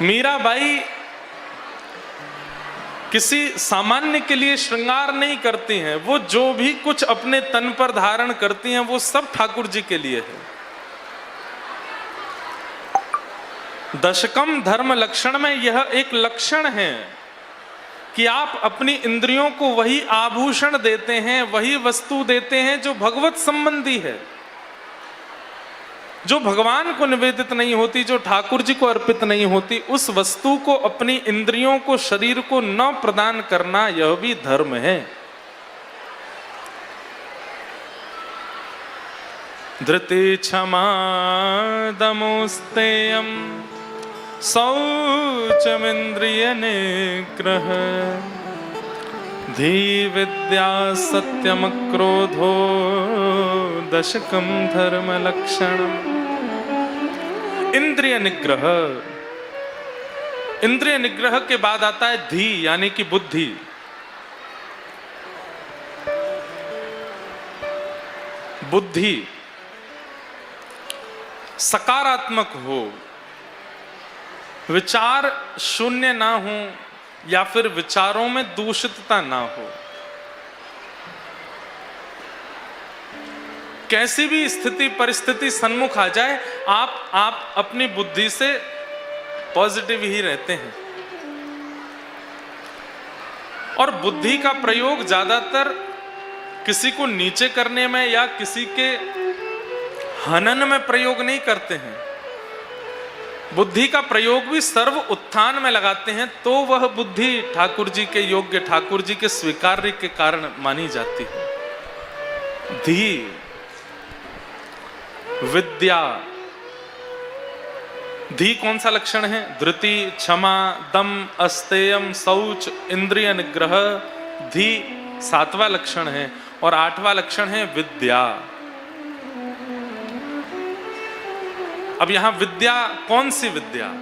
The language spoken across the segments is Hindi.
मीराबाई किसी सामान्य के लिए श्रृंगार नहीं करती हैं, वो जो भी कुछ अपने तन पर धारण करती हैं वो सब ठाकुर जी के लिए है। दशकम धर्म लक्षण में यह एक लक्षण है कि आप अपनी इंद्रियों को वही आभूषण देते हैं, वही वस्तु देते हैं जो भगवत संबंधी है, जो भगवान को निवेदित नहीं होती, जो ठाकुर जी को अर्पित नहीं होती, उस वस्तु को, अपनी इंद्रियों को, शरीर को न प्रदान करना, यह भी धर्म है। धृति क्षमा दमोस्तेयम शौचमिंद्रिय निग्रह धी विद्या सत्यम क्रोधो दशकम धर्म लक्षणम। इंद्रिय निग्रह, इंद्रिय निग्रह के बाद आता है धी यानी कि बुद्धि। बुद्धि सकारात्मक हो, विचार शून्य ना हो या फिर विचारों में दूषितता ना हो। कैसी भी स्थिति परिस्थिति सन्मुख आ जाए, आप अपनी बुद्धि से पॉजिटिव ही रहते हैं। और बुद्धि का प्रयोग ज्यादातर किसी को नीचे करने में या किसी के हनन में प्रयोग नहीं करते हैं। बुद्धि का प्रयोग भी सर्व उत्थान में लगाते हैं, तो वह बुद्धि ठाकुर जी के योग्य, ठाकुर जी के स्वीकार्य के कारण मानी जाती है। धी विद्या, धी कौन सा लक्षण है? धृति, क्षमा, दम, अस्तेयम, शौच, इंद्रिय निग्रह। धी 7वां लक्षण है और 8वां लक्षण है विद्या। अब यहां विद्या कौन सी विद्या?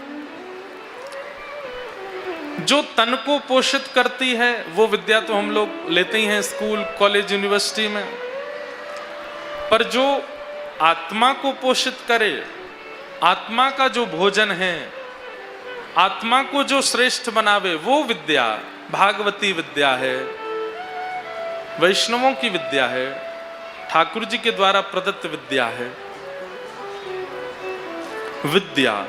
जो तन को पोषित करती है वो विद्या तो हम लोग लेते ही हैं स्कूल, कॉलेज, यूनिवर्सिटी में। पर जो आत्मा को पोषित करे, आत्मा का जो भोजन है, आत्मा को जो श्रेष्ठ बनावे, वो विद्या भागवती विद्या है, वैष्णवों की विद्या है, ठाकुर जी के द्वारा प्रदत्त विद्या है। विद्या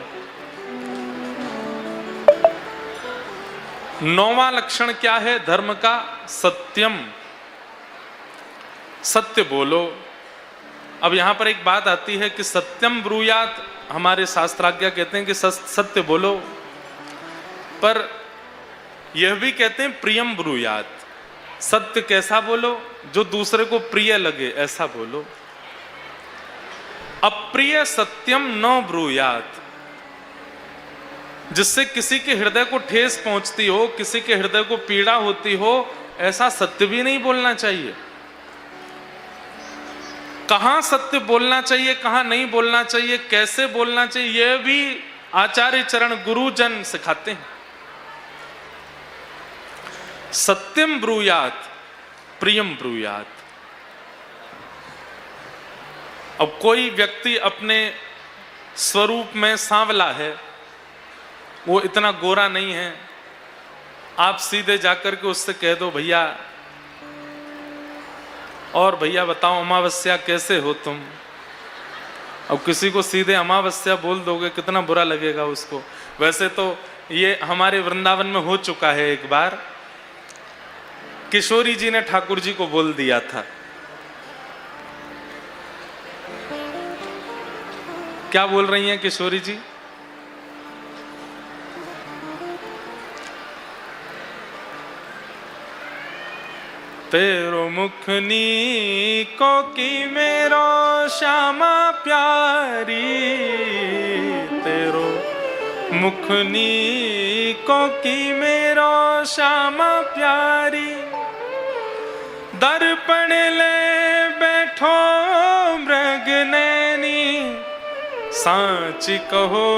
9वां लक्षण क्या है धर्म का? सत्यम, सत्य बोलो। अब यहां पर एक बात आती है कि सत्यम ब्रूयात, हमारे शास्त्राज्ञा कहते हैं कि सत्य बोलो, पर यह भी कहते हैं प्रियम ब्रूयात। सत्य कैसा बोलो? जो दूसरे को प्रिय लगे ऐसा बोलो। अप्रिय सत्यम न ब्रूयात, जिससे किसी के हृदय को ठेस पहुंचती हो, किसी के हृदय को पीड़ा होती हो, ऐसा सत्य भी नहीं बोलना चाहिए। कहां सत्य बोलना चाहिए, कहां नहीं बोलना चाहिए, कैसे बोलना चाहिए, यह भी आचार्य चरण गुरुजन सिखाते हैं। सत्यम ब्रूयात, प्रियम ब्रूयात। अब कोई व्यक्ति अपने स्वरूप में सांवला है, वो इतना गोरा नहीं है, आप सीधे जाकर के उससे कह दो भैया, और भैया बताओ अमावस्या कैसे हो तुम? अब किसी को सीधे अमावस्या बोल दोगे, कितना बुरा लगेगा उसको। वैसे तो ये हमारे वृंदावन में हो चुका है। एक बार किशोरी जी ने ठाकुर जी को बोल दिया था। क्या बोल रही हैं किशोरी जी? तेरो मुखनी को की मेरो श्यामा प्यारी, तेरो मुखनी को की मेरो श्यामा प्यारी। दर्पण ले बैठो मृग नैनी, सांच कहो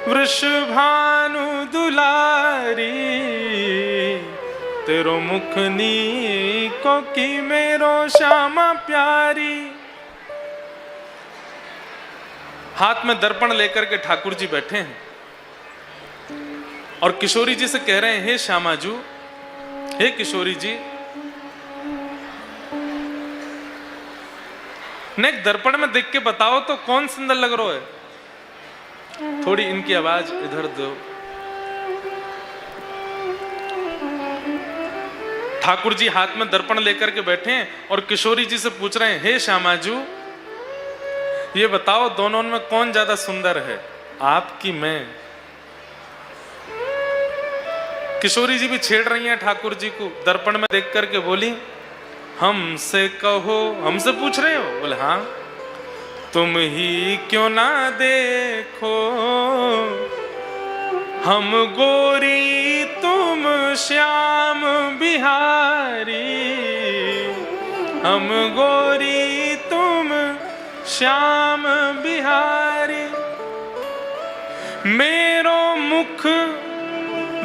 वृषभानु दुलारी। तेरो मुखनी को की मेरो श्यामा प्यारी। हाथ में दर्पण लेकर के ठाकुर जी बैठे हैं और किशोरी जी से कह रहे हैं, हे श्यामाजू, हे किशोरी जी, ने एक दर्पण में देख के बताओ तो कौन सुंदर लग रहा है। थोड़ी इनकी आवाज इधर दो। ठाकुर जी हाथ में दर्पण लेकर के बैठे हैं और किशोरी जी से पूछ रहे हैं, हे श्यामाजू, ये बताओ दोनों में कौन ज्यादा सुंदर है, आप की मैं। किशोरी जी भी छेड़ रही हैं ठाकुर जी को, दर्पण में देख करके बोली, हमसे कहो, हमसे पूछ रहे हो? बोले हाँ। तुम ही क्यों ना देखो, हम गोरी तुम श्याम बिहारी, हम गोरी तुम श्याम बिहारी। मेरो मुख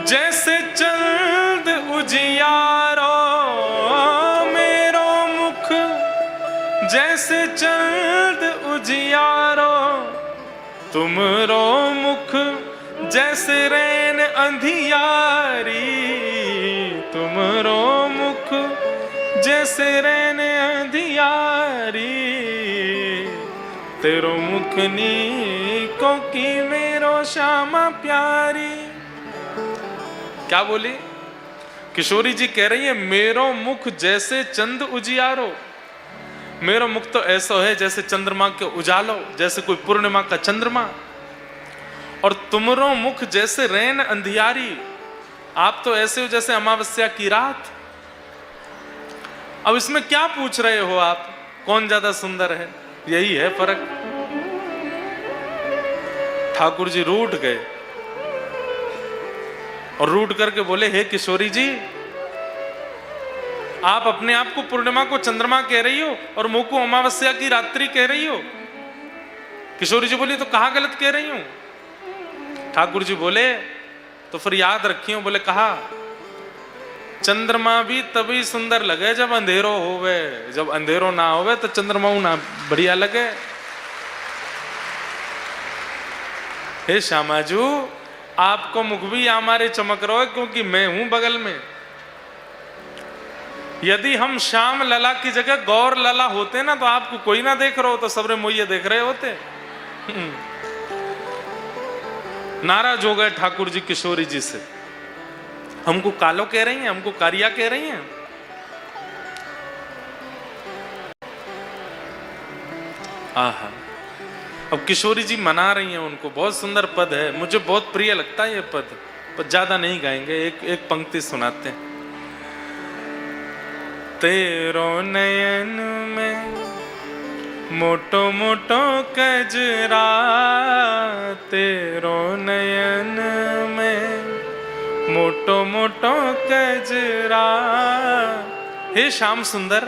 जैसे चंद उजियारो, मेरो मुख जैसे चंद उजियारो, तुमरो मुख जैसे रैन अंधियारी, तुमरो मुख जैसे रैन अंधियारी। तेरो मुख नीको की मेरो श्यामा प्यारी। क्या बोली? किशोरी जी कह रही है, मेरो मुख जैसे चंद उजियारो, मेरो मुख तो ऐसा है जैसे चंद्रमा के उजालो, जैसे कोई पूर्णिमा का चंद्रमा, और तुमरो मुख जैसे रैन अंधियारी, आप तो ऐसे हो जैसे अमावस्या की रात। अब इसमें क्या पूछ रहे हो आप, कौन ज्यादा सुंदर है? यही है फर्क। ठाकुर जी रूठ गए और रूठ करके बोले, हे किशोरी जी, आप अपने आप को पूर्णिमा को चंद्रमा कह रही हो और मुंह को अमावस्या की रात्रि कह रही हो। किशोरी जी बोली, तो कहाँ गलत कह रही हूं? ठाकुर जी बोले, तो फिर याद रखियो। बोले कहा, चंद्रमा भी तभी सुंदर लगे जब अंधेरो होवे, जब अंधेरो ना होवे तो चंद्रमा ना बढ़िया लगे। हे श्यामाजू, आपको मुख भी हमारे चमक रहा है क्योंकि मैं हूं बगल में। यदि हम श्याम लला की जगह गौर लला होते ना तो आपको कोई ना देख रहा हो, तो सबरे मोये देख रहे होते। नाराज हो गए ठाकुर जी किशोरी जी से। हमको कालो कह रही हैं, हमको कारिया कह रही हैं। आहा, अब किशोरी जी मना रही हैं उनको। बहुत सुंदर पद है, मुझे बहुत प्रिय लगता है ये पद, पर ज्यादा नहीं गाएंगे, एक पंक्ति सुनाते हैं। तेरो नयन में मोटो मोटो कजरा, तेरो नयन में मोटो मोटो कजरा। हे श्याम सुंदर,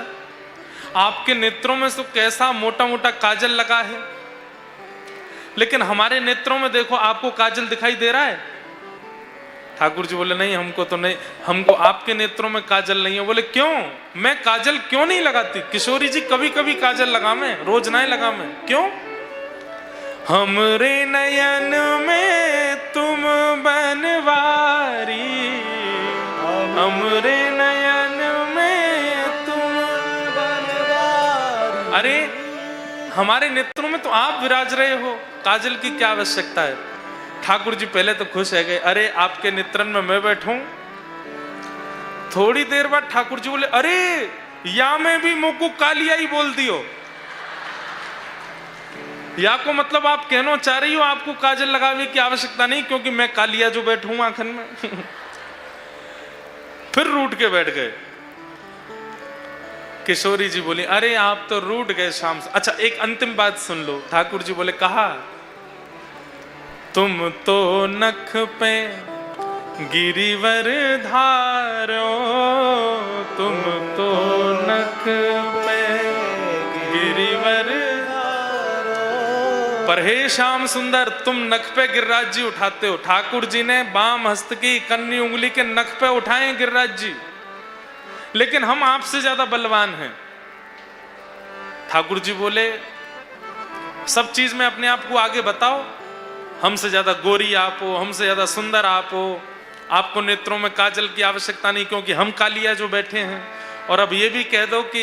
आपके नेत्रों में तो कैसा मोटा मोटा काजल लगा है, लेकिन हमारे नेत्रों में देखो, आपको काजल दिखाई दे रहा है? ठाकुर जी बोले, नहीं हमको तो नहीं, हमको आपके नेत्रों में काजल नहीं है। बोले क्यों? मैं काजल क्यों नहीं लगाती? किशोरी जी कभी कभी काजल लगावे, रोज नहीं लगावे। क्यों? हमरे नयन में तुम बनवारी, हमरे नयन में तुम बनवारी। अरे हमारे नेत्रों में तो आप विराज रहे हो, काजल की क्या आवश्यकता है? ठाकुर जी पहले तो खुश है गए, अरे आपके नेत्रन में मैं बैठूं। थोड़ी देर बाद ठाकुर जी बोले, अरे या मैं भी मुंह को कालिया ही बोल दियो। या को मतलब आप कहना चाह रही हो आपको काजल लगाने की आवश्यकता नहीं, क्योंकि मैं कालिया जो बैठूं आंखन में। फिर रूठ के बैठ गए। किशोरी जी बोली, अरे आप तो रूठ गए शाम से। अच्छा एक अंतिम बात सुन लो। ठाकुर जी बोले, कहा, तुम तो नख पे गिरिवर धारो, तुम तो नख पे गिरिवर धारो। पर हे श्याम सुंदर, तुम नख पे गिरिराज जी उठाते हो। ठाकुर जी ने बाम हस्त की कन्नी उंगली के नख पे उठाए गिरिराज जी, लेकिन हम आपसे ज्यादा बलवान हैं। ठाकुर जी बोले, सब चीज में अपने आप को आगे बताओ, हमसे ज्यादा गोरी आप हो, हमसे ज्यादा सुंदर आप हो, आपको नेत्रों में काजल की आवश्यकता नहीं, क्योंकि हम कालिया जो बैठे हैं। और अब ये भी कह दो कि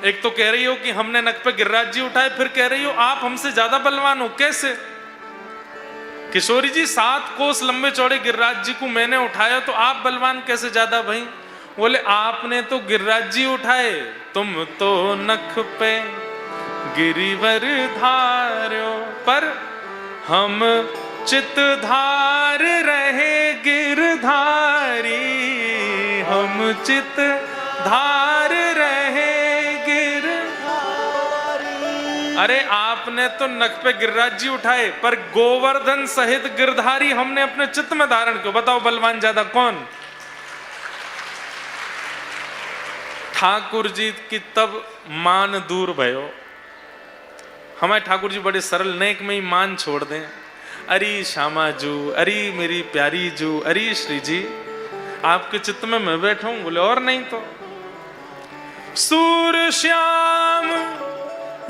एक तो कह रही हो कि हमने नख पे गिरिराज जी उठाए, फिर कह रही हो आप हमसे ज्यादा बलवान हो, कैसे? किशोरी जी 7 कोस लंबे चौड़े गिरिराज जी को मैंने उठाया, तो आप बलवान कैसे ज्यादा भाई? बोले आपने तो गिरिराज जी उठाए, तुम तो नख पे गिरिवर धार्यो, पर हम चित धार रहे गिरधारी, हम चित धार रहे गिरधारी। अरे आपने तो नख पे गिरिराज जी उठाए, पर गोवर्धन सहित गिरधारी हमने अपने चित्त में धारण क्यों? बताओ बलवान ज्यादा कौन? ठाकुर जी की तब मान दूर भयो। हमारे ठाकुर जी बड़े सरल, नेक में ही मान छोड़ दें। अरे श्यामा जू, अरे मेरी प्यारी जू, अरे श्री जी आपके चित्त में मैं बैठा हूं। बोले और नहीं तो सूर श्याम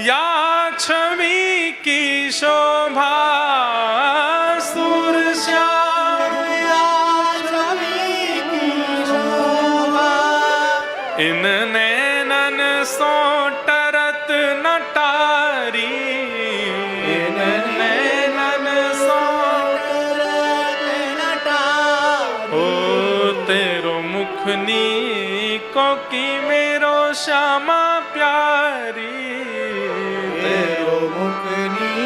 या छवि की शोभा, सूर श्याम या छवि की शोभा, इन नैनन सो टरत नटारी, इन नैनन सो टरत नटारी। ओ तेरो मुखनी को की मेरो श्यामा प्यारी, तेरो मुखनी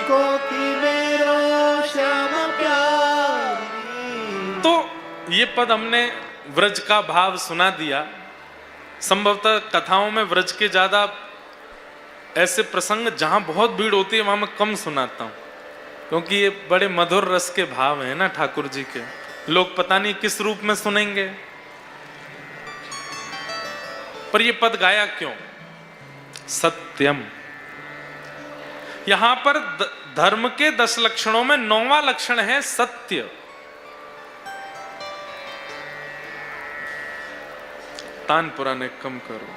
को की मेरो श्यामा प्यारी। तो ये पद हमने व्रज का भाव सुना दिया। संभवतः कथाओं में व्रज के ज्यादा ऐसे प्रसंग जहां बहुत भीड़ होती है वहां मैं कम सुनाता हूं, क्योंकि ये बड़े मधुर रस के भाव है ना ठाकुर जी के। लोग पता नहीं किस रूप में सुनेंगे, पर ये पद गाया क्यों? सत्यम। यहां पर धर्म के 10 लक्षणों में 9वां लक्षण है सत्य। तान पुराने कम करो।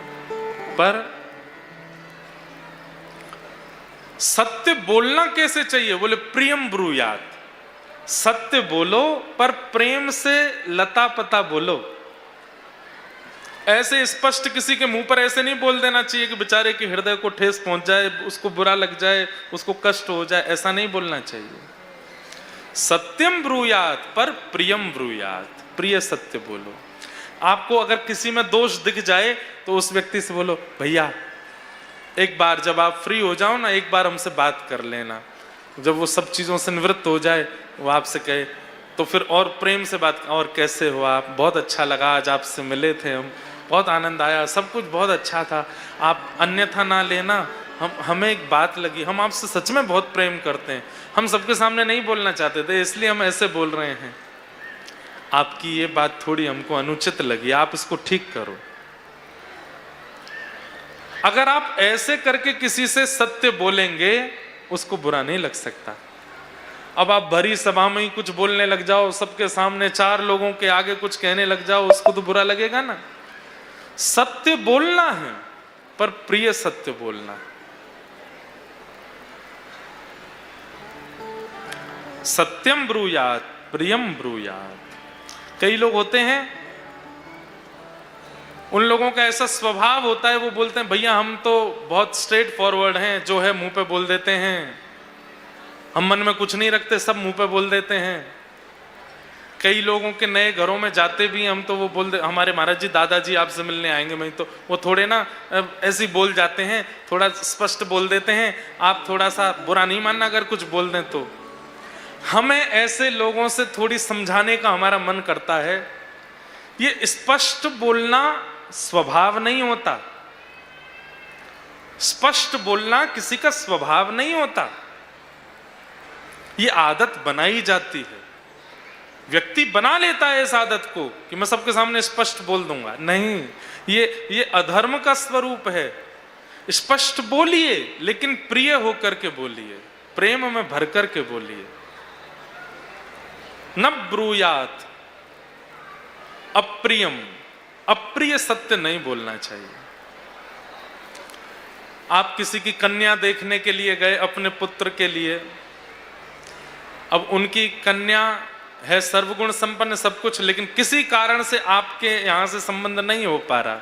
पर सत्य बोलना कैसे चाहिए? बोले प्रियम ब्रूयात। सत्य बोलो पर प्रेम से लता पता बोलो। ऐसे स्पष्ट किसी के मुंह पर ऐसे नहीं बोल देना चाहिए कि बेचारे के हृदय को ठेस पहुंच जाए, उसको बुरा लग जाए, उसको कष्ट हो जाए। ऐसा नहीं बोलना चाहिए। सत्यम ब्रूयात पर प्रियम ब्रूयात। प्रिय सत्य बोलो। आपको अगर किसी में दोष दिख जाए तो उस व्यक्ति से बोलो भैया एक बार जब आप फ्री हो जाओ ना, एक बार हमसे बात कर लेना। जब वो सब चीज़ों से निवृत्त हो जाए, वो आपसे कहे तो फिर और प्रेम से बात, और कैसे हो आप? बहुत अच्छा लगा, आज आपसे मिले थे हम, बहुत आनंद आया, सब कुछ बहुत अच्छा था, आप अन्यथा ना लेना। हमें एक बात लगी, हम आपसे सच में बहुत प्रेम करते हैं, हम सबके सामने नहीं बोलना चाहते थे इसलिए हम ऐसे बोल रहे हैं। आपकी ये बात थोड़ी हमको अनुचित लगी, आप इसको ठीक करो। अगर आप ऐसे करके किसी से सत्य बोलेंगे उसको बुरा नहीं लग सकता। अब आप भरी सभा में ही कुछ बोलने लग जाओ, सबके सामने 4 लोगों के आगे कुछ कहने लग जाओ, उसको तो बुरा लगेगा ना। सत्य बोलना है पर प्रिय सत्य बोलना। सत्यम ब्रूयात प्रियम ब्रूयात। कई लोग होते हैं, उन लोगों का ऐसा स्वभाव होता है, वो बोलते हैं भैया हम तो बहुत स्ट्रेट फॉरवर्ड हैं, जो है मुंह पे बोल देते हैं, हम मन में कुछ नहीं रखते, सब मुंह पे बोल देते हैं। कई लोगों के नए घरों में जाते भी हम तो वो बोल दे, हमारे महाराज जी दादाजी आपसे मिलने आएंगे, मैं तो वो थोड़े ना ऐसे बोल जाते हैं, थोड़ा स्पष्ट बोल देते हैं। आप थोड़ा सा बुरा नहीं मानना अगर कुछ बोल दें तो। हमें ऐसे लोगों से थोड़ी समझाने का हमारा मन करता है। ये स्पष्ट बोलना स्वभाव नहीं होता, स्पष्ट बोलना किसी का स्वभाव नहीं होता, ये आदत बनाई जाती है। व्यक्ति बना लेता है इस आदत को कि मैं सबके सामने स्पष्ट बोल दूंगा। नहीं, ये अधर्म का स्वरूप है। स्पष्ट बोलिए लेकिन प्रिय होकर के बोलिए, प्रेम में भर कर के बोलिए। न ब्रूयात अप्रियम, अप्रिय सत्य नहीं बोलना चाहिए। आप किसी की कन्या देखने के लिए गए अपने पुत्र के लिए, अब उनकी कन्या है सर्वगुण संपन्न सब कुछ, लेकिन किसी कारण से आपके यहां से संबंध नहीं हो पा रहा,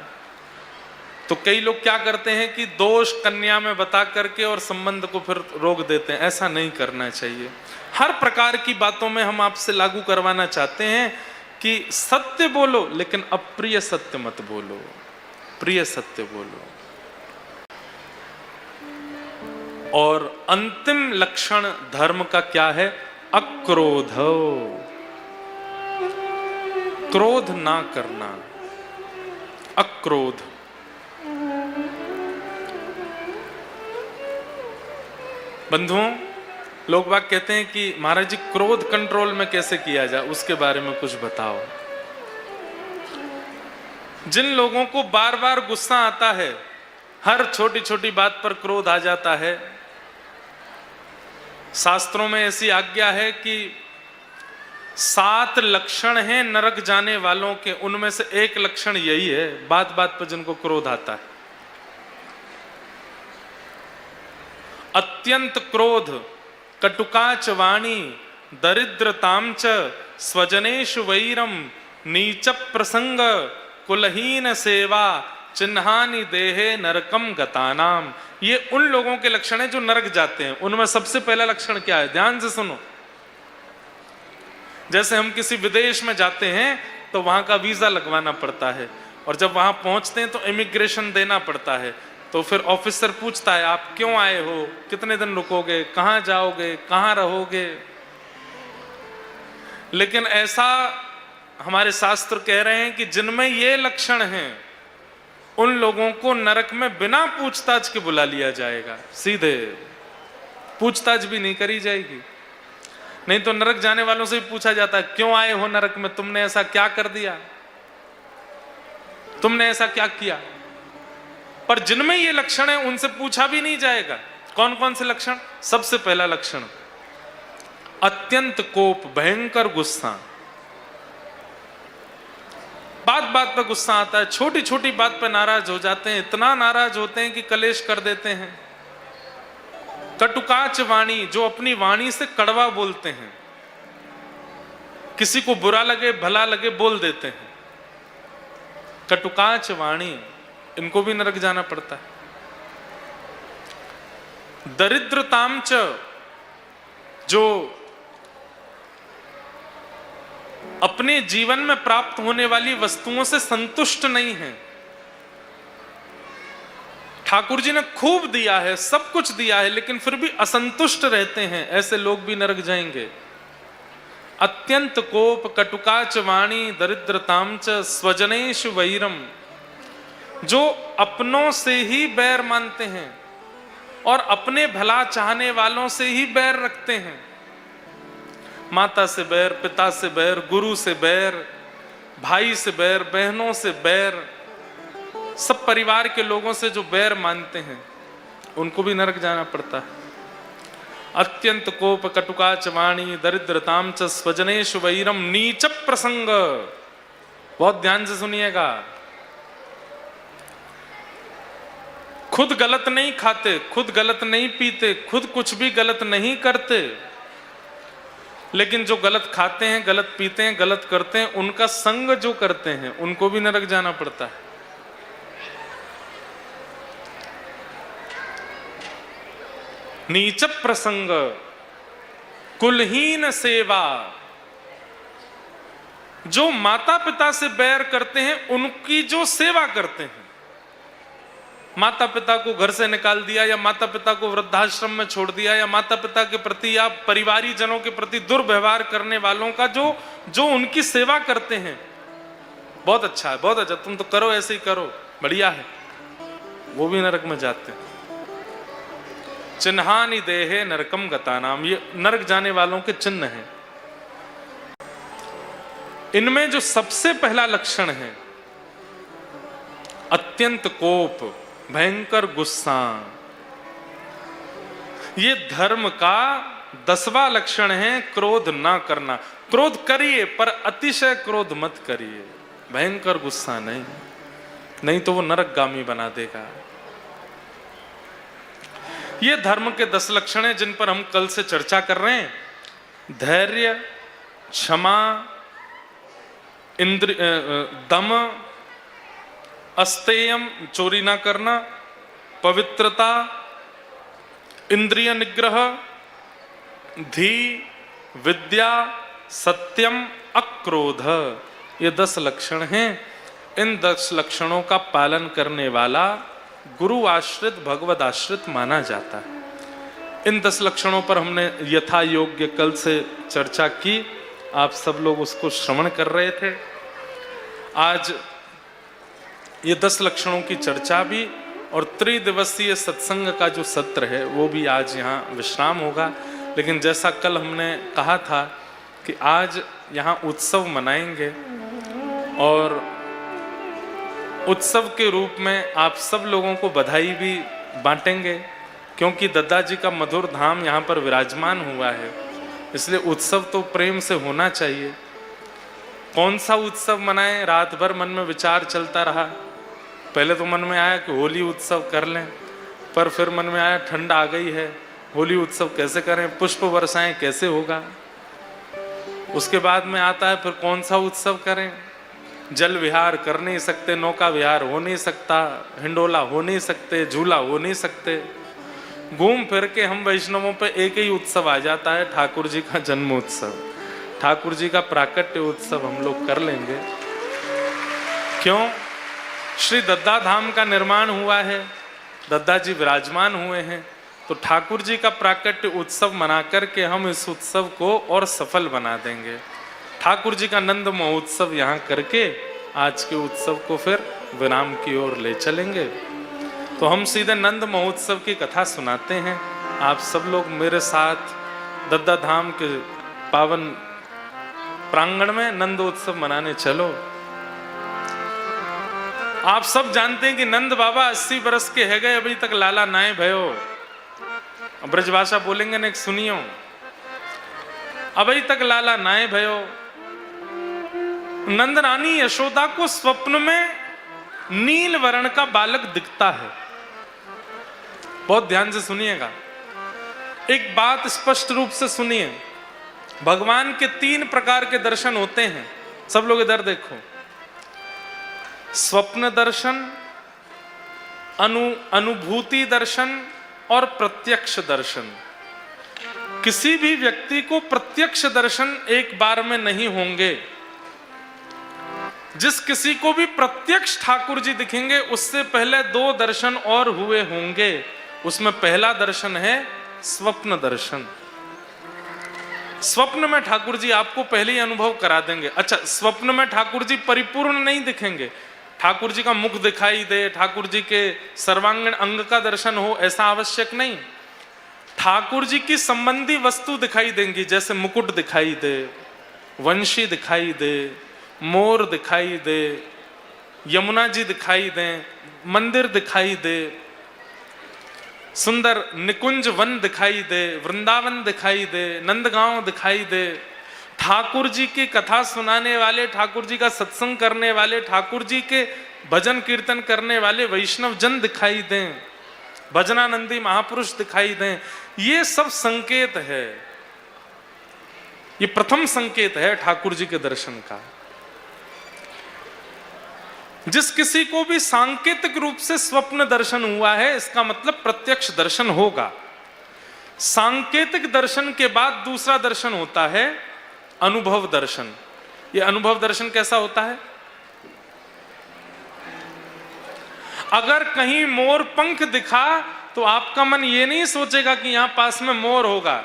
तो कई लोग क्या करते हैं कि दोष कन्या में बता करके और संबंध को फिर रोक देते हैं। ऐसा नहीं करना चाहिए। हर प्रकार की बातों में हम आपसे लागू करवाना चाहते हैं कि सत्य बोलो, लेकिन अप्रिय सत्य मत बोलो, प्रिय सत्य बोलो। और अंतिम लक्षण धर्म का क्या है? अक्रोध, क्रोध ना करना, अक्रोध। बंधुओं, लोग बाग कहते हैं कि महाराज जी क्रोध कंट्रोल में कैसे किया जाए, उसके बारे में कुछ बताओ। जिन लोगों को बार बार गुस्सा आता है, हर छोटी छोटी बात पर क्रोध आ जाता है, शास्त्रों में ऐसी आज्ञा है कि 7 लक्षण हैं नरक जाने वालों के, उनमें से एक लक्षण यही है, बात बात पर जिनको क्रोध आता है। अत्यंत क्रोध, कटुकाच वाणी, दरिद्रताम च, स्वजनेषु वैरम, नीच प्रसंग, कुलहीन सेवा, चिन्हानि देहे नरकम गतानाम। ये उन लोगों के लक्षण हैं जो नरक जाते हैं। उनमें सबसे पहला लक्षण क्या है? ध्यान से सुनो। जैसे हम किसी विदेश में जाते हैं तो वहां का वीजा लगवाना पड़ता है, और जब वहां पहुंचते हैं तो इमिग्रेशन देना पड़ता है। तो फिर ऑफिसर पूछता है आप क्यों आए हो, कितने दिन रुकोगे, कहां जाओगे, कहां रहोगे। लेकिन ऐसा हमारे शास्त्र कह रहे हैं कि जिनमें ये लक्षण हैं उन लोगों को नरक में बिना पूछताछ के बुला लिया जाएगा, सीधे पूछताछ भी नहीं करी जाएगी। नहीं तो नरक जाने वालों से भी पूछा जाता है क्यों आए हो नरक में, तुमने ऐसा क्या कर दिया, तुमने ऐसा क्या किया। पर जिनमें ये लक्षण है उनसे पूछा भी नहीं जाएगा। कौन कौन से लक्षण? सबसे पहला लक्षण अत्यंत कोप, भयंकर गुस्सा। बात बात पर गुस्सा आता है, छोटी छोटी बात पर नाराज हो जाते हैं, इतना नाराज होते हैं कि कलेश कर देते हैं। कटुकाच वाणी, जो अपनी वाणी से कड़वा बोलते हैं, किसी को बुरा लगे भला लगे बोल देते हैं। कटुकाच वाणी, इनको भी नरक जाना पड़ता है। दरिद्रताम च, जो अपने जीवन में प्राप्त होने वाली वस्तुओं से संतुष्ट नहीं है। ठाकुर जी ने खूब दिया है, सब कुछ दिया है, लेकिन फिर भी असंतुष्ट रहते हैं, ऐसे लोग भी नरक जाएंगे। अत्यंत कोप, कटुकाच वाणी, दरिद्रताम च, स्वजनेषु वैरम, जो अपनों से ही बैर मानते हैं और अपने भला चाहने वालों से ही बैर रखते हैं। माता से बैर, पिता से बैर, गुरु से बैर, भाई से बैर, बहनों से बैर, सब परिवार के लोगों से जो बैर मानते हैं उनको भी नरक जाना पड़ता है। अत्यंत कोप, कटुकाच वाणी, दरिद्रताम च, स्वजनेषु वैरम, नीच प्रसंग। बहुत ध्यान से सुनिएगा। खुद गलत नहीं खाते, खुद गलत नहीं पीते, खुद कुछ भी गलत नहीं करते, लेकिन जो गलत खाते हैं, गलत पीते हैं, गलत करते हैं, उनका संग जो करते हैं उनको भी नरक जाना पड़ता है। नीच प्रसंग, कुलहीन सेवा, जो माता पिता से बैर करते हैं उनकी जो सेवा करते हैं। माता पिता को घर से निकाल दिया, या माता पिता को वृद्धाश्रम में छोड़ दिया, या माता पिता के प्रति या परिवारी जनों के प्रति दुर्व्यवहार करने वालों का जो उनकी सेवा करते हैं, बहुत अच्छा है, बहुत अच्छा, तुम तो करो, ऐसे ही करो, बढ़िया है, वो भी नरक में जाते हैं। चिन्हानि देहे नरकम गतानाम, ये नरक जाने वालों के चिन्ह हैं। इनमें जो सबसे पहला लक्षण है अत्यंत कोप, भयंकर गुस्सा, ये धर्म का 10वां लक्षण है। क्रोध ना करना। क्रोध करिए पर अतिशय क्रोध मत करिए, भयंकर गुस्सा नहीं, नहीं तो वो नरकगामी बना देगा। ये धर्म के 10 लक्षण हैं जिन पर हम कल से चर्चा कर रहे हैं। धैर्य, क्षमा, दम, अस्तेयम चोरी ना करना, पवित्रता, इंद्रिय निग्रह, धी, विद्या, सत्यम, अक्रोध, ये 10 लक्षण हैं। इन 10 लक्षणों का पालन करने वाला गुरु आश्रित, भगवद आश्रित माना जाता है। इन 10 लक्षणों पर हमने यथा योग्य कल से चर्चा की, आप सब लोग उसको श्रवण कर रहे थे। आज ये 10 लक्षणों की चर्चा भी और त्रिदिवसीय सत्संग का जो सत्र है वो भी आज यहाँ विश्राम होगा। लेकिन जैसा कल हमने कहा था कि आज यहाँ उत्सव मनाएंगे और उत्सव के रूप में आप सब लोगों को बधाई भी बांटेंगे, क्योंकि दद्दा जी का मधुर धाम यहाँ पर विराजमान हुआ है, इसलिए उत्सव तो प्रेम से होना चाहिए। कौन सा उत्सव मनाएं, रात भर मन में विचार चलता रहा। पहले तो मन में आया कि होली उत्सव कर लें, पर फिर मन में आया ठंड आ गई है, होली उत्सव कैसे करें, पुष्प वर्षाएं कैसे होगा। उसके बाद में आता है फिर कौन सा उत्सव करें। जल विहार कर नहीं सकते, नौका विहार हो नहीं सकता, हिंडोला हो नहीं सकते, झूला हो नहीं सकते। घूम फिर के हम वैष्णवों पे एक ही उत्सव आ जाता है, ठाकुर जी का जन्म उत्सव, ठाकुर जी का प्राकट्य उत्सव हम लोग कर लेंगे। क्यों? श्री दद्दा धाम का निर्माण हुआ है, दद्दा जी विराजमान हुए हैं, तो ठाकुर जी का प्राकट्य उत्सव मना करके हम इस उत्सव को और सफल बना देंगे। ठाकुर जी का नंद महोत्सव यहाँ करके आज के उत्सव को फिर विराम की ओर ले चलेंगे। तो हम सीधे नंद महोत्सव की कथा सुनाते हैं। आप सब लोग मेरे साथ दद्दा धाम के पावन प्रांगण में नंदोत्सव मनाने चलो। आप सब जानते हैं कि नंद बाबा 80 बरस के है गए, अभी तक लाला नाए भयो। ब्रजभाषा बोलेंगे ना, एक सुनियो, अभी तक लाला नाए भयो। नंद रानी यशोदा को स्वप्न में नील वर्ण का बालक दिखता है। बहुत ध्यान से सुनिएगा, एक बात स्पष्ट रूप से सुनिए। भगवान के 3 प्रकार के दर्शन होते हैं। सब लोग इधर देखो, स्वप्न दर्शन, अनुभूति दर्शन और प्रत्यक्ष दर्शन। किसी भी व्यक्ति को प्रत्यक्ष दर्शन एक बार में नहीं होंगे। जिस किसी को भी प्रत्यक्ष ठाकुर जी दिखेंगे उससे पहले 2 दर्शन और हुए होंगे। उसमें पहला दर्शन है स्वप्न दर्शन। स्वप्न में ठाकुर जी आपको पहले ही अनुभव करा देंगे। अच्छा, स्वप्न में ठाकुर जी परिपूर्ण नहीं दिखेंगे, ठाकुर जी का मुख दिखाई दे, ठाकुर जी के सर्वांगीण अंग का दर्शन हो, ऐसा आवश्यक नहीं। ठाकुर जी की संबंधी वस्तु दिखाई देंगी, जैसे मुकुट दिखाई दे, वंशी दिखाई दे, मोर दिखाई दे, यमुना जी दिखाई दे, मंदिर दिखाई दे, सुंदर निकुंज वन दिखाई दे, वृंदावन दिखाई दे, नंदगांव दिखाई दे। ठाकुर जी की कथा सुनाने वाले, ठाकुर जी का सत्संग करने वाले, ठाकुर जी के भजन कीर्तन करने वाले वैष्णव जन दिखाई दें, भजनानंदी महापुरुष दिखाई दें। ये सब संकेत है, ये प्रथम संकेत है ठाकुर जी के दर्शन का। जिस किसी को भी सांकेतिक रूप से स्वप्न दर्शन हुआ है, इसका मतलब प्रत्यक्ष दर्शन होगा। सांकेतिक दर्शन के बाद दूसरा दर्शन होता है अनुभव दर्शन। ये अनुभव दर्शन कैसा होता है? अगर कहीं मोर पंख दिखा तो आपका मन ये नहीं सोचेगा कि यहां पास में मोर होगा।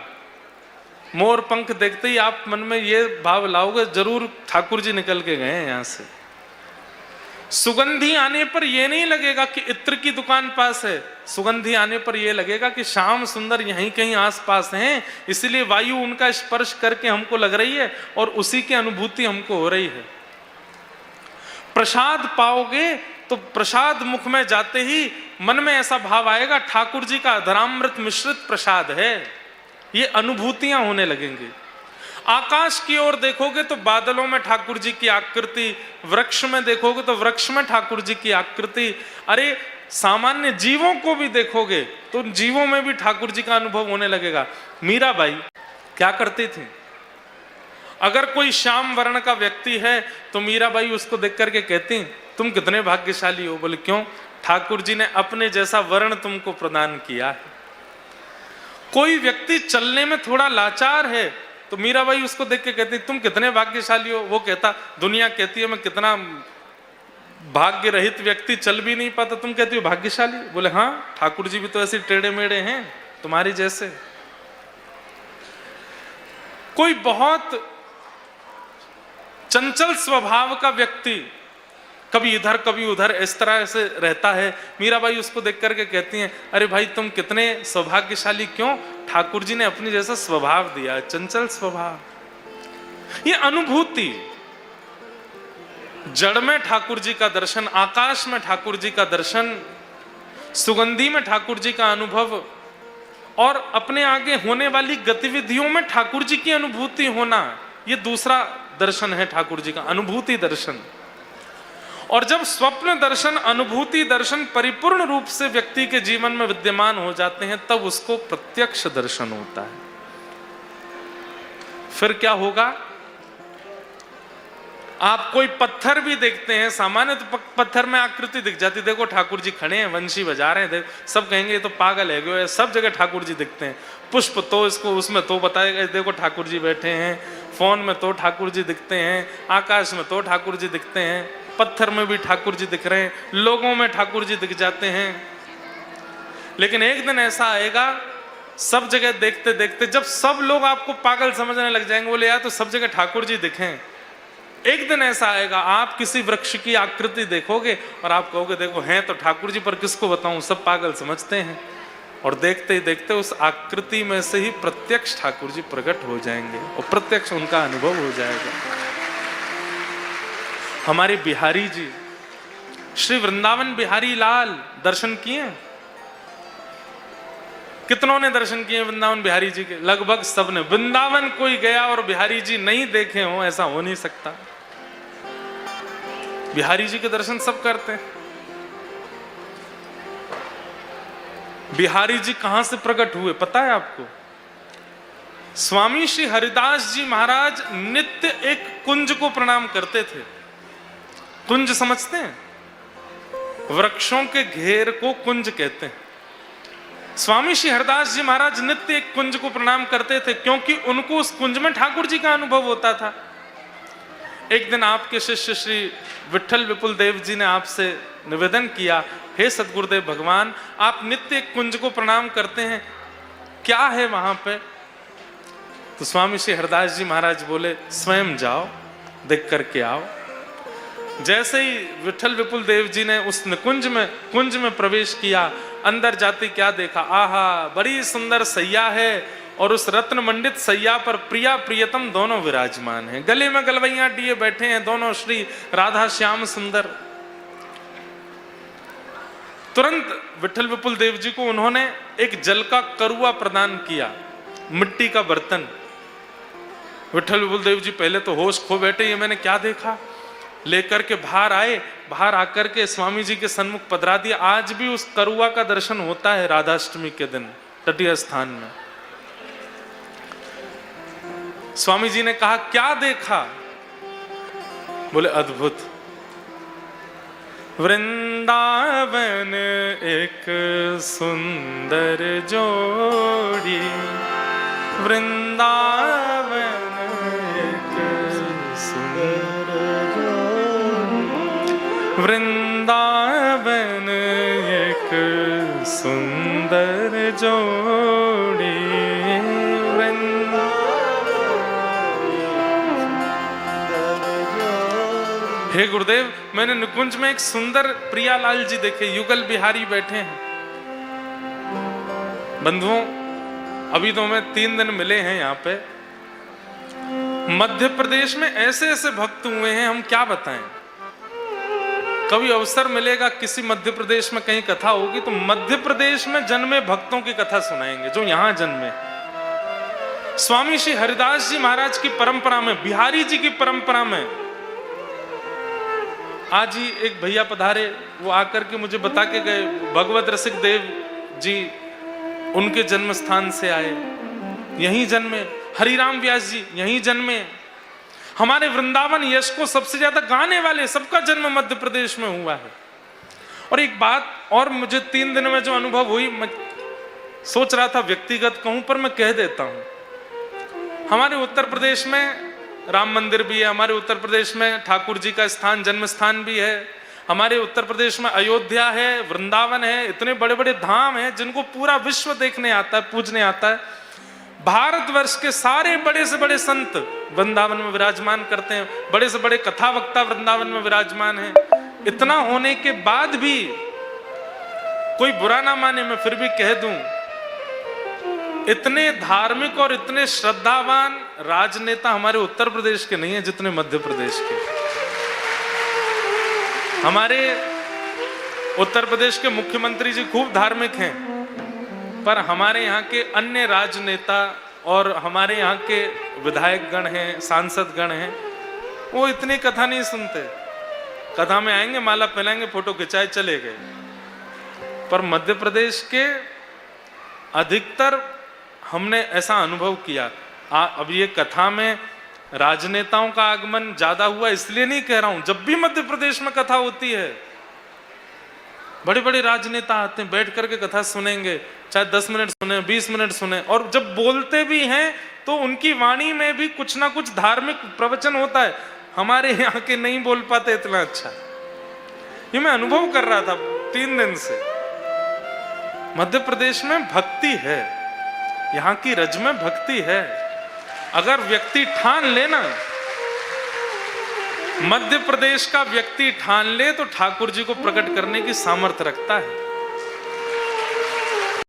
मोर पंख देखते ही आप मन में ये भाव लाओगे, जरूर ठाकुर जी निकल के गए हैं यहां से। सुगंधी आने पर यह नहीं लगेगा कि इत्र की दुकान पास है, सुगंधी आने पर यह लगेगा कि श्याम सुंदर यहीं कहीं आसपास हैं, इसलिए वायु उनका स्पर्श करके हमको लग रही है और उसी की अनुभूति हमको हो रही है। प्रसाद पाओगे तो प्रसाद मुख में जाते ही मन में ऐसा भाव आएगा ठाकुर जी का अधरामृत मिश्रित प्रसाद है, ये अनुभूतियां होने लगेंगी। आकाश की ओर देखोगे तो बादलों में ठाकुर जी की आकृति, वृक्ष में देखोगे तो वृक्ष में ठाकुर जी की आकृति। अरे सामान्य जीवों को भी देखोगे तो जीवों में भी ठाकुर जी का अनुभव होने लगेगा। मीराबाई क्या करती थी? अगर कोई श्याम वर्ण का व्यक्ति है तो मीराबाई उसको देख करके कहती, तुम कितने भाग्यशाली हो। बोले क्यों? ठाकुर जी ने अपने जैसा वर्ण तुमको प्रदान किया है। कोई व्यक्ति चलने में थोड़ा लाचार है तो मीराबाई उसको देख के कहती, तुम कितने भाग्यशाली हो। वो कहता, दुनिया कहती है मैं कितना भाग्य रहित व्यक्ति, चल भी नहीं पाता, तुम कहती हो भाग्यशाली। बोले हाँ, ठाकुर जी भी तो ऐसे टेढ़े मेढ़े हैं तुम्हारी जैसे। कोई बहुत चंचल स्वभाव का व्यक्ति कभी इधर कभी उधर इस तरह से रहता है, मीराबाई उसको देख करके कहती हैं, अरे भाई तुम कितने सौभाग्यशाली। क्यों? ठाकुर जी ने अपनी जैसा स्वभाव दिया, चंचल स्वभाव। ये अनुभूति, जड़ में ठाकुर जी का दर्शन, आकाश में ठाकुर जी का दर्शन, सुगंधी में ठाकुर जी का अनुभव और अपने आगे होने वाली गतिविधियों में ठाकुर जी की अनुभूति होना, ये दूसरा दर्शन है ठाकुर जी का, अनुभूति दर्शन। और जब स्वप्न दर्शन, अनुभूति दर्शन परिपूर्ण रूप से व्यक्ति के जीवन में विद्यमान हो जाते हैं, तब उसको प्रत्यक्ष दर्शन होता है। फिर क्या होगा? आप कोई पत्थर भी देखते हैं, सामान्य तो पत्थर में आकृति दिख जाती, देखो ठाकुर जी खड़े हैं, वंशी बजा रहे हैं, सब कहेंगे ये तो पागल है, सब जगह ठाकुर जी दिखते हैं। पुष्प तो इसको उसमें तो बताएगा, देखो ठाकुर जी बैठे हैं, फोन में तो ठाकुर जी दिखते हैं, आकाश में तो ठाकुर जी दिखते हैं, पत्थर में भी ठाकुर जी दिख रहे हैं, लोगों में ठाकुर जी दिख जाते हैं। लेकिन एक दिन ऐसा आएगा, सब जगह देखते देखते जब सब लोग आपको पागल समझने लग जाएंगे, बोले यार तो सब जगह ठाकुर जी दिखें। एक दिन ऐसा आएगा, आप किसी वृक्ष की आकृति देखोगे और आप कहोगे देखो हैं तो ठाकुर जी, पर किसको बताऊं, सब पागल समझते हैं। और देखते ही देखते उस आकृति में से ही प्रत्यक्ष ठाकुर जी प्रकट हो जाएंगे और प्रत्यक्ष उनका अनुभव हो जाएगा। हमारे बिहारी जी, श्री वृंदावन बिहारी लाल दर्शन किए? कितनों ने दर्शन किए वृंदावन बिहारी जी के? लगभग सबने। वृंदावन कोई गया और बिहारी जी नहीं देखे हो, ऐसा हो नहीं सकता। बिहारी जी के दर्शन सब करते हैं। बिहारी जी कहां से प्रकट हुए पता है आपको? स्वामी श्री हरिदास जी महाराज नित्य एक कुंज को प्रणाम करते थे। कुंज समझते हैं? वृक्षों के घेर को कुंज कहते हैं। स्वामी श्री हरिदास जी महाराज नित्य एक कुंज को प्रणाम करते थे, क्योंकि उनको उस कुंज में ठाकुर जी का अनुभव होता था। एक दिन आपके शिष्य श्री विठल विपुल देव जी ने आपसे निवेदन किया, हे सद्गुरुदेव भगवान, आप नित्य एक कुंज को प्रणाम करते हैं, क्या है वहां पे? तो स्वामी श्री हरिदास जी महाराज बोले, स्वयं जाओ, देख करके आओ। जैसे ही विठल विपुल देव जी ने उस कुंज में प्रवेश किया, अंदर जाते क्या देखा? आहा, बड़ी सुंदर सैया है और उस रत्न मंडित सैया पर प्रिया प्रियतम दोनों विराजमान हैं। गले में गलवैया दिए बैठे हैं दोनों श्री राधा श्याम सुंदर। तुरंत विठल विपुल देव जी को उन्होंने एक जल का करुआ प्रदान किया, मिट्टी का बर्तन। विठल विपुल देव जी पहले तो होश खो बैठे, ये मैंने क्या देखा। लेकर के बाहर आए, बाहर आकर के स्वामी जी के सन्मुख पधरा दिया। आज भी उस करुआ का दर्शन होता है राधाष्टमी के दिन तटीय स्थान में। स्वामी जी ने कहा, क्या देखा? बोले, अद्भुत। वृंदावन एक सुंदर जोड़ी, वृंदावन एक सुंदर जोड़ी, वृंदावन एक सुंदर जोड़ी, हे गुरुदेव, मैंने निकुंज में एक सुंदर प्रियालाल जी देखे, युगल बिहारी बैठे हैं। बंधुओं, अभी तो हमें 3 दिन मिले हैं यहाँ पे। मध्य प्रदेश में ऐसे ऐसे भक्त हुए हैं, हम क्या बताएं। कभी अवसर मिलेगा, किसी मध्य प्रदेश में कहीं कथा होगी तो मध्य प्रदेश में जन्मे भक्तों की कथा सुनाएंगे जो यहां जन्मे। स्वामी श्री हरिदास जी महाराज की परंपरा में, बिहारी जी की परंपरा में, आज ही एक भैया पधारे, वो आकर के मुझे बता के गए, भगवत रसिक देव जी उनके जन्म स्थान से आए, यहीं जन्मे। हरिराम व्यास जी यहीं जन्मे, हमारे वृंदावन यश को सबसे ज्यादा गाने वाले सबका जन्म मध्य प्रदेश में हुआ है। और एक बात और मुझे 3 दिन में जो अनुभव हुई, मैं सोच रहा था व्यक्तिगत कहूं पर मैं कह देता हूं। हमारे उत्तर प्रदेश में राम मंदिर भी है, हमारे उत्तर प्रदेश में ठाकुर जी का स्थान, जन्म स्थान भी है, हमारे उत्तर प्रदेश में अयोध्या है, वृंदावन है, इतने बड़े बड़े धाम हैं जिनको पूरा विश्व देखने आता है, पूजने आता है। भारतवर्ष के सारे बड़े से बड़े संत वृंदावन में विराजमान करते हैं, बड़े से बड़े कथा वक्ता वृंदावन में विराजमान हैं। इतना होने के बाद भी कोई बुरा ना माने, मैं फिर भी कह दूं, इतने धार्मिक और इतने श्रद्धावान राजनेता हमारे उत्तर प्रदेश के नहीं है जितने मध्य प्रदेश के। हमारे उत्तर प्रदेश के मुख्यमंत्री जी खूब धार्मिक हैं, पर हमारे यहाँ के अन्य राजनेता और हमारे यहाँ के विधायक गण हैं, सांसद गण हैं, वो इतनी कथा नहीं सुनते। कथा में आएंगे, माला पहनाएंगे, फोटो खिंचाए, चले गए। पर मध्य प्रदेश के अधिकतर हमने ऐसा अनुभव किया। अब ये कथा में राजनेताओं का आगमन ज्यादा हुआ इसलिए नहीं कह रहा हूं, जब भी मध्य प्रदेश में कथा होती है बड़े बड़े राजनेता आते हैं, बैठ करके कथा सुनेंगे, चाहे 10 मिनट सुने, 20 मिनट सुने, और जब बोलते भी हैं तो उनकी वाणी में भी कुछ ना कुछ धार्मिक प्रवचन होता है। हमारे यहाँ के नहीं बोल पाते इतना अच्छा। ये मैं अनुभव कर रहा था 3 दिन से। मध्य प्रदेश में भक्ति है, यहाँ की रज में भक्ति है। अगर व्यक्ति ठान लेना, मध्य प्रदेश का व्यक्ति ठान ले तो ठाकुर जी को प्रकट करने की सामर्थ्य रखता है।